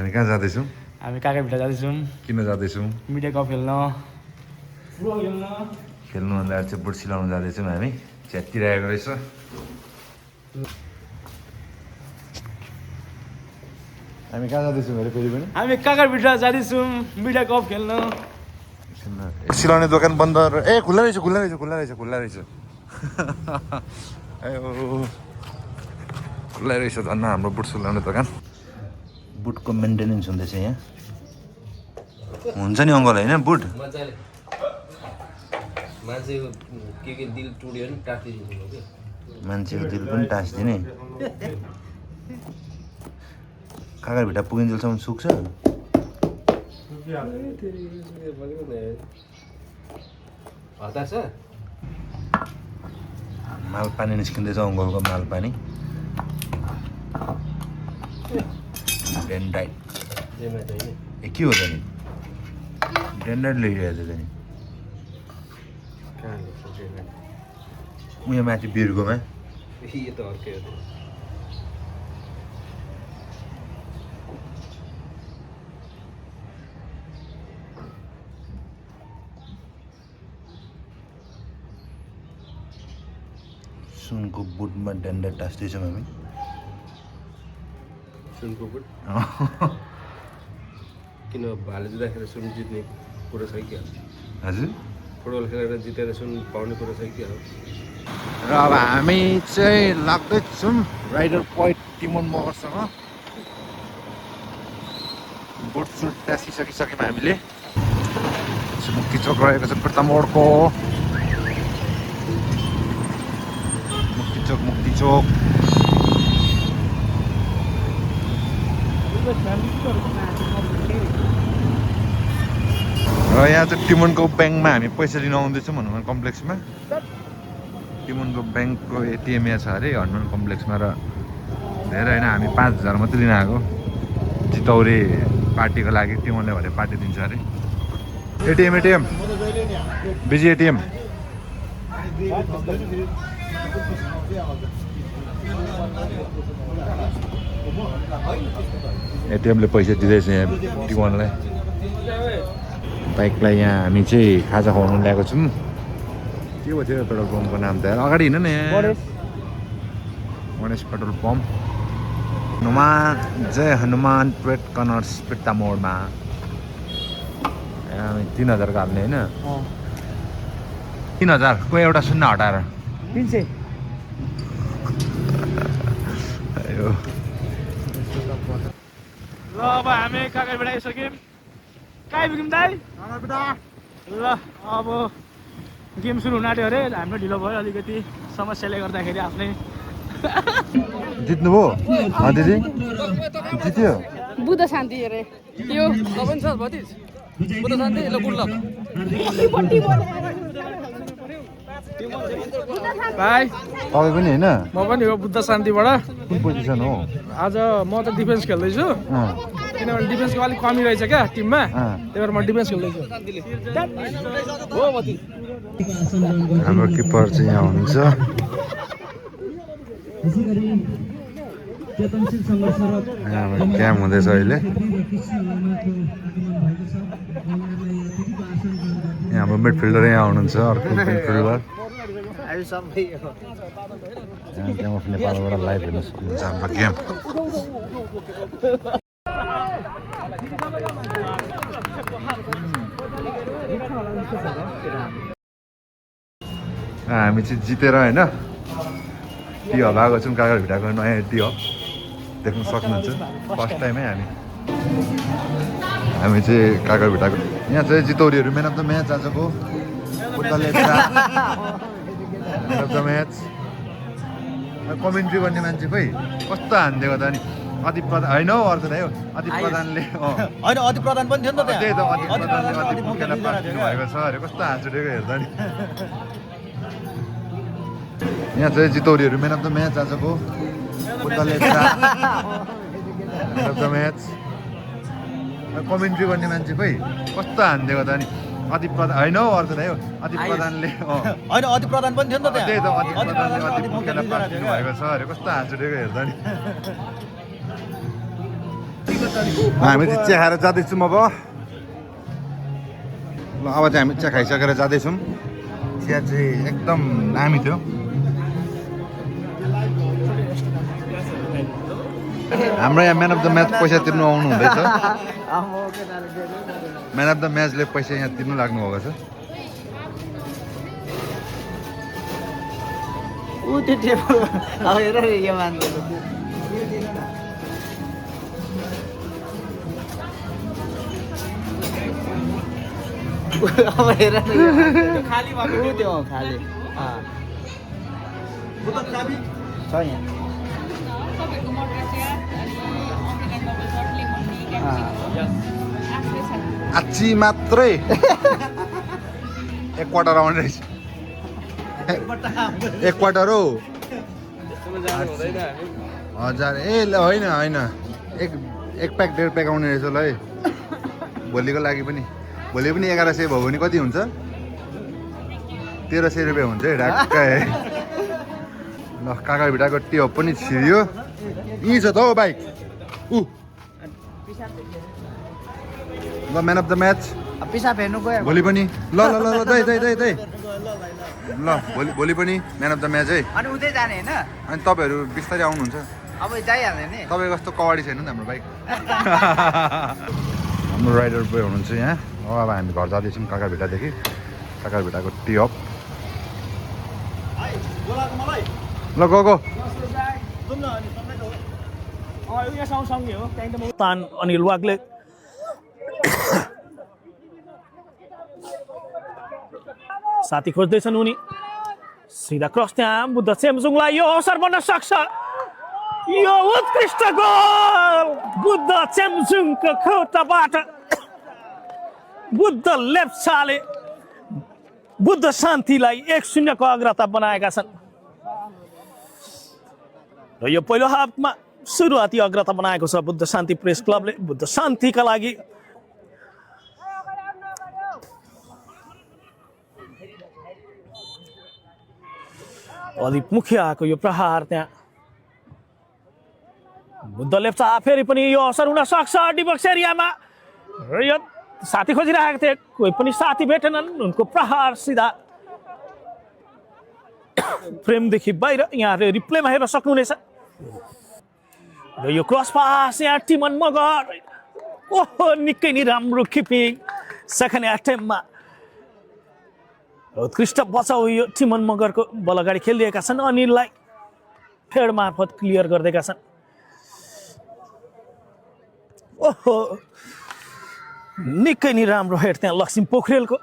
हामी कहाँ जाँदैछौँ? हामी काकाभिटा जाँदैछौँ। किन जाँदैछौँ? मिडिया कप खेल्न खेल्नुभन्दा चाहिँ बुट सिलाउनु जाँदैछौँ हामी। च्यातिरहेको रहेछ। हामी कहाँ जाँदैछौँ अरे फेरि पनि? हामी काकाभिटा जाँदैछौँ मिडिया कप खेल्न। सिलाउने दोकान बन्द ए खुल्ला रहेछ खुल्ला रहेछ खुल्ला रहेछ खुल्ला रहेछ ए खुल्ला रहेछ धन्न हाम्रो बुट सिलाउने दोकान। बुटको मेन्टेनेन्स हुँदैछ यहाँ। हुन्छ नि अङ्कल होइन बुट? मान्छेको दिल पनि टाँसिदिने। काकाभिटा पुगिन्जेलसम्म सुक्छ? माल पानी निस्किँदैछ अङ्कलको माल पानी। डेन्डाइट ए के हो त नि? डेन्डाइट ल्याइरहेको छ नि उयो माथि बिर्गोमा। सुनको बुटमा डेन्डाइट टाँस्दैछौँ हामी। सुनको बुट किन भाले जुत्दाखेरि सुन जित्ने कुरो छ कि? हजुर फुटबल खेलेर जितेर सुन पाउने कुरो छ कि? र अब हामी चाहिँ लाग्दैछौँ राइडर पोइन्ट टिमोन मगरसँग। बुट सुट टाँसिसकिसक्यौँ हामीले। मुक्ति चोक रहेको छ फिर्ता मोडको। मुक्ति चोक र यहाँ चाहिँ टिमोनको ब्याङ्कमा हामी पैसा लिन आउँदैछौँ हनुमान कम्प्लेक्समा। टिमोनको ब्याङ्कको एटिएम यहाँ छ अरे हनुमान कम्प्लेक्समा। र धेरै होइन हामी 5,000 मात्रै लिन आएको। चितौरे पार्टीको लागि टिमोनले भने पार्टी दिन्छ अरे। ATM busy ATM. एटिएमले पैसा दिँदैछ यहाँ टिमोनलाई। बाइकलाई यहाँ हामी चाहिँ खाजा खुवाउनु ल्याएको छौँ। के भयो थियो पेट्रोल पम्पको नाम त? अगाडि हिँड न यहाँ। Ganesh petrol pump. जय हनुमान पेट कनर्स फिर्ता मोडमा। हामी 3,000 हाल्ने होइन? 3,000 को एउटा शून्य हटाएर 300। ल अब हामी काकाभिटा आइसक्यौँ। कहाँ आइपुग्यौँ दाइ? ल अब गेम सुरु हुन आँट्यो अरे। हाम्रो ढिलो भयो अलिकति समस्याले गर्दाखेरि आफ्नै। जित्नुभयो दिदी? जित्यो बुद्ध शान्ति अरे यो तपाईँ सर भतिज बुद्ध शान्ति ल गुड लक भाइ तपाईँ पनि होइन? म पनि हो बुद्ध शान्तिबाट। कुन पोजिसन हो? आज म त डिफेन्स खेल्दैछु किनभने डिफेन्सको अलिक कमी रहेछ क्या टिममा। त्यही भएर म डिफेन्स खेल्दैछु। हाम्रो किपर चाहिँ यहाँ हुनुहुन्छ। हाम्रो क्याम्प हुँदैछ अहिले। यहाँ हाम्रो मिडफिल्डर यहाँ हुनुहुन्छ। अर्को मिडफिल्डर गेम अफ नेपालबाट लाइभ हेर्न सक्नुहुन्छ हाम्रो गेम। हामी चाहिँ जितेर होइन टी हब आएको छौँ। काकाभिटाको नयाँ टी हब देख्न सक्नुहुन्छ। फर्स्ट टाइमै हामी चाहिँ काकाभिटाको यहाँ चाहिँ जितौरीहरू म्यान अफ द म्याच आजको। Man of the match commentary गर्ने मान्छे खोइ कस्तो हानिदिएको त नि। अति प्रधान होइन हौ अर्थ नै हो। अति प्रधानले होइन अति प्रधान पनि थियो नि त त्यही त अति प्रधानले अति मुख्यलाई पास दिनुभएको छ अरे। कस्तो हाँसुटेको हेर्दा नि। यहाँ चाहिँ जितौरीहरू म्यान अफ द म्याच आजको। Man of the match commentary गर्ने मान्छे खोइ कस्तो हानिदिएको त नि। अति प्रधान होइन हौ अर्थ नै हो। अति प्रधानले होइन अति प्रधान पनि थियो नि त त्यही त अति प्रधानले अति मुख्यलाई पास दिनुभएको छ अरे। कस्तो हाँसुटेको हेर्दा नि। हामी चाहिँ चिया खाएर जाँदैछौँ अब ल अब चाहिँ हामी चिया खाइसकेर जाँदैछौँ चिया चाहिँ एकदम दामी थियो हाम्रो यहाँ म्यान अफ द म्याच पैसा तिर्नु आउनु हुँदैछ म्यान अफ द म्याचले पैसा यहाँ तिर्नु लाग्नु भएको छ त्यो टेबल अब हेर यो मान्छे अब हेर खाली भएको त्यो खाली छ यहाँ आची मात्रै एक क्वार्टर आउने रहेछ एक क्वार्टर हो 1000 ए होइन होइन एक प्याक 1.5 प्याक आउने रहेछ ल है भोलिको लागि पनि भोलि पनि 1100 भयो भने कति हुन्छ 1300 रुपियाँ हुन्छ है ढाक्कै ल काका भिटाको टिप पनि छिरियो यहीँ छ त हौ बाइक ल म्यान अफ द म्याच पिसाब हेर्नु गयो भोलि पनि ल ल ल ल दाइ ल भोलि पनि म्यान अफ द म्याच है अनि उतै जाने होइन अनि तपाईँहरू बिस्तारै आउनुहुन्छ अब जाइहाल्ने नि तपाईँको जस्तो कवाडी छैन नि हाम्रो बाइक हाम्रो राइडर बोय हुनुहुन्छ यहाँ अब हामी घर जाँदैछौँ काका भिटादेखि काका भिटाको टी अप ल गो तान अनिल वाग्ले साथी खोज्दैछन् उनी सिधा क्रस त्यहाँ बुद्ध चेम्जुङलाई यो अवसर बन्न सक्छ यो उत्कृष्ट गोल बुद्ध चेम्जुङको खुट्टाबाट बुद्ध लेप्चाले बुद्ध शान्तिलाई 1-0 को अग्रता बनाएका छन् र यो पहिलो हाफमा सुरुवाती अग्रता बनाएको छ बुद्ध शान्ति प्रेस क्लबले बुद्ध शान्तिका लागि अलिक मुखियाको यो प्रहार त्यहाँ बुद्ध लेप्चा फेरि पनि यो अवसर हुन सक्छ डिबक्स एरियामा र यो साथी खोजिरहेको थिए कोही पनि साथी भेटेनन् उनको प्रहार सिधा फ्रेमदेखि बाहिर यहाँले रिप्लेमा हेर्न सक्नुहुनेछ र यो क्रस पास यहाँ टिमन मगर ओहो निकै नै राम्रो किपिङ सेकेन्ड अटेम्पमा उत्कृष्ट बचाउ यो टिमन मगरको बल अगाडि खेलिदिएका छन् अनिललाई फेड मार्फत क्लियर गरिदिएका छन् ओहो निकै नै राम्रो हेड त्यहाँ लक्ष्मी पोखरेलको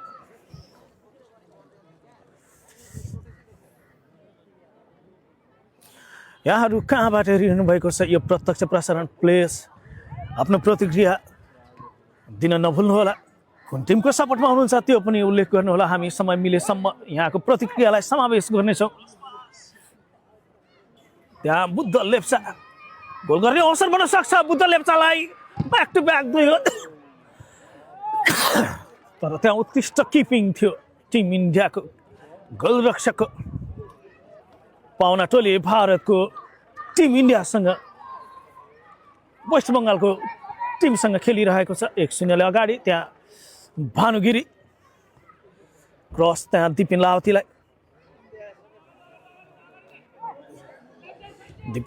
यहाँहरू कहाँबाट हेरिरहनु भएको छ यो प्रत्यक्ष प्रसारण प्लेस आफ्नो प्रतिक्रिया दिन नभुल्नुहोला कुन टिमको सपोर्टमा हुनुहुन्छ त्यो पनि उल्लेख गर्नुहोला हामी समय मिलेसम्म यहाँको प्रतिक्रियालाई समावेश गर्नेछौँ त्यहाँ बुद्ध लेप्चा गोल गर्ने अवसर बन्न सक्छ बुद्ध लेप्चालाई ब्याक टु ब्याक 2 गोल तर त्यहाँ उत्कृष्ट किपिङ थियो टिम इन्डियाको गोलरक्षकको पाउना टोली भारतको टिम इन्डियासँग वेस्ट बङ्गालको टिमसँग खेलिरहेको छ 1-0 अगाडि त्यहाँ भानुगिरी क्रस त्यहाँ दिपिन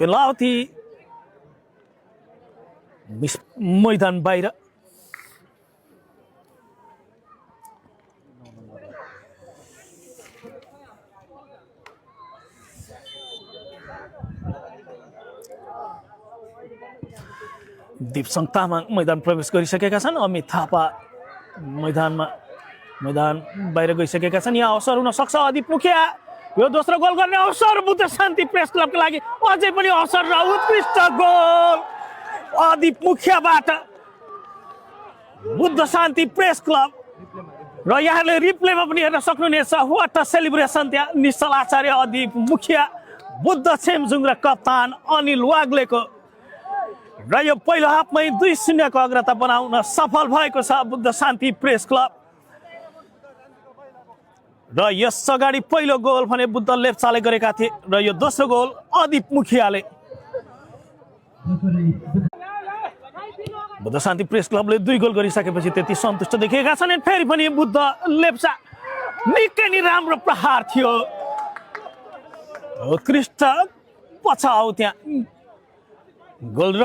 लावती मैदान बाहिर दिपसङ तामाङ मैदान प्रवेश गरिसकेका छन् अमित थापा मैदान बाहिर गइसकेका छन् यहाँ अवसर हुन सक्छ अधिप मुखिया यो दोस्रो गोल गर्ने अवसर बुद्ध शान्ति प्रेस क्लबको लागि अझै पनि अवसर र उत्कृष्ट goal अधिप मुखियाबाट Buddha Shanti press club र यहाँले रिप्लेमा पनि हेर्न सक्नुहुनेछ वाट अ सेलिब्रेसन त्यहाँ निश्चल आचार्य अधिप मुखिया बुद्ध चेम्जुङ र कप्तान अनिल वाग्लेको र यो पहिलो हाफमै 2-0 को अग्रता बनाउन सफल भएको छ बुद्ध शान्ति प्रेस क्लब र यस अगाडि पहिलो गोल भने बुद्ध लेप्चाले गरेका थिए र यो दोस्रो गोल अधिप मुखियाले बुद्ध शान्ति प्रेस क्लबले 2 गोल गरिसकेपछि त्यति सन्तुष्ट देखिएका छन्। फेरि पनि बुद्ध लेप्चा निकै नै राम्रो प्रहार थियो। उत्कृष्ट पछाउ त्यहाँ गोल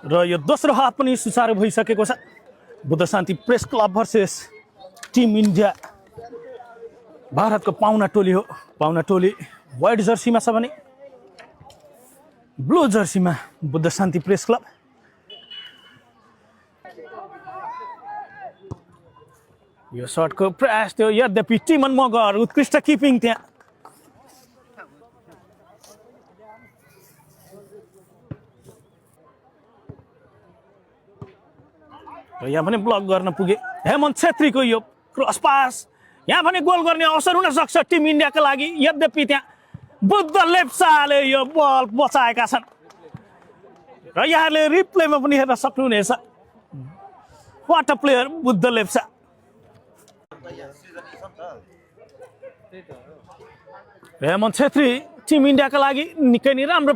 र यो दोस्रो हाफ पनि सुचारू भइसकेको छ। Buddha Shanti press club versus team India. भारतको पाहुना टोली हो। पाहुना टोली व्हाइट जर्सीमा छ भने blue जर्सीमा Buddha Shanti press club. यो सर्टको प्रयास थियो, यद्यपि टिमन मगर उत्कृष्ट किपिङ त्यहाँ। यहाँ पनि ब्लक गर्न पुगे हेमन्त छेत्रीको यो क्रस पास। यहाँ पनि गोल गर्ने अवसर हुन सक्छ टिम इन्डियाका लागि, यद्यपि त्यहाँ बुद्ध लेप्चाले यो बल बचाएका छन् र यहाँले रिप्लेमा पनि हेर्न सक्नुहुनेछ। What a player Buddha Lepcha. Hemant Chhetri team इन्डियाका लागि निकै नै राम्रो